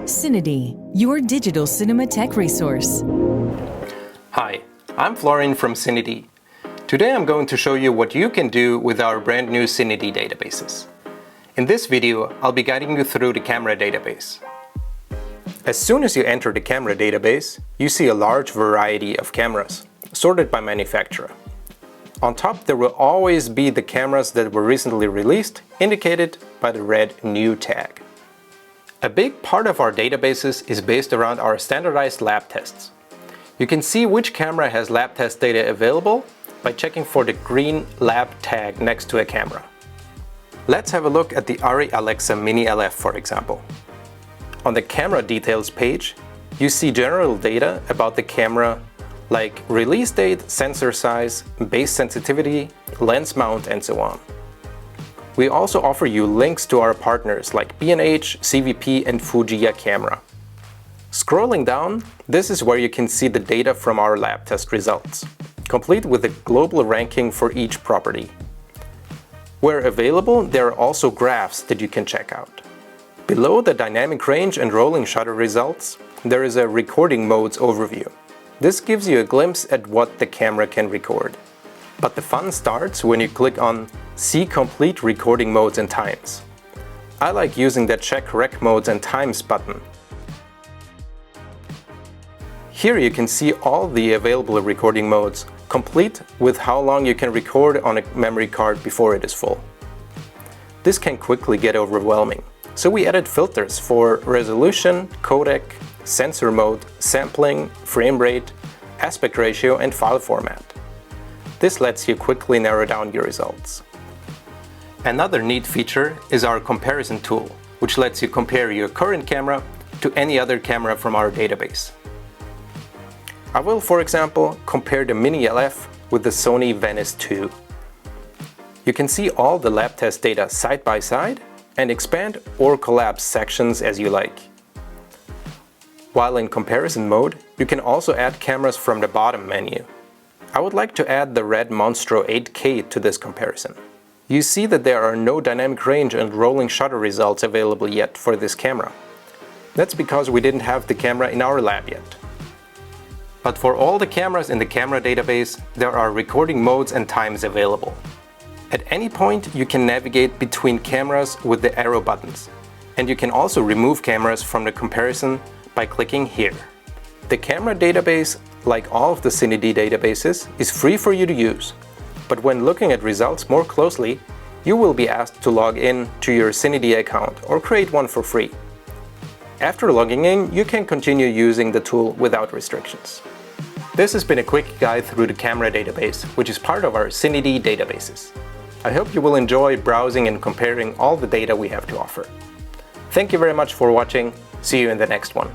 CineD, your digital cinema tech resource. Hi, I'm Florian from CineD. Today I'm going to show you what you can do with our brand new CineD Databases. In this video, I'll be guiding you through the camera database. As soon as you enter the camera database, you see a large variety of cameras, sorted by manufacturer. On top, there will always be the cameras that were recently released, indicated by the red New tag. A big part of our databases is based around our standardized lab tests. You can see which camera has lab test data available by checking for the green lab tag next to a camera. Let's have a look at the ARRI Alexa Mini LF, for example. On the camera details page, you see general data about the camera like release date, sensor size, base sensitivity, lens mount, and so on. We also offer you links to our partners like B&H, CVP, and Fujiya Camera. Scrolling down, this is where you can see the data from our lab test results, complete with a global ranking for each property. Where available, there are also graphs that you can check out. Below the dynamic range and rolling shutter results, there is a recording modes overview. This gives you a glimpse at what the camera can record. But the fun starts when you click on See Complete Recording Modes and Times. I like using the Check Rec Modes and Times button. Here you can see all the available recording modes, complete with how long you can record on a memory card before it is full. This can quickly get overwhelming, so we added filters for resolution, codec, sensor mode, sampling, frame rate, aspect ratio, and file format. This lets you quickly narrow down your results. Another neat feature is our comparison tool, which lets you compare your current camera to any other camera from our database. I will, for example, compare the Mini LF with the Sony Venice 2. You can see all the lab test data side by side and expand or collapse sections as you like. While in comparison mode, you can also add cameras from the bottom menu. I would like to add the red Monstro 8K to this comparison. You see that there are no dynamic range and rolling shutter results available yet for this camera. That's because we didn't have the camera in our lab yet. But for all the cameras in the camera database, there are recording modes and times available. At any point, you can navigate between cameras with the arrow buttons, and you can also remove cameras from the comparison by clicking here. The camera database, like all of the CineD databases, is free for you to use, but when looking at results more closely, you will be asked to log in to your CineD account or create one for free. After logging in, you can continue using the tool without restrictions. This has been a quick guide through the camera database, which is part of our CineD Databases. I hope you will enjoy browsing and comparing all the data we have to offer. Thank you very much for watching. See you in the next one.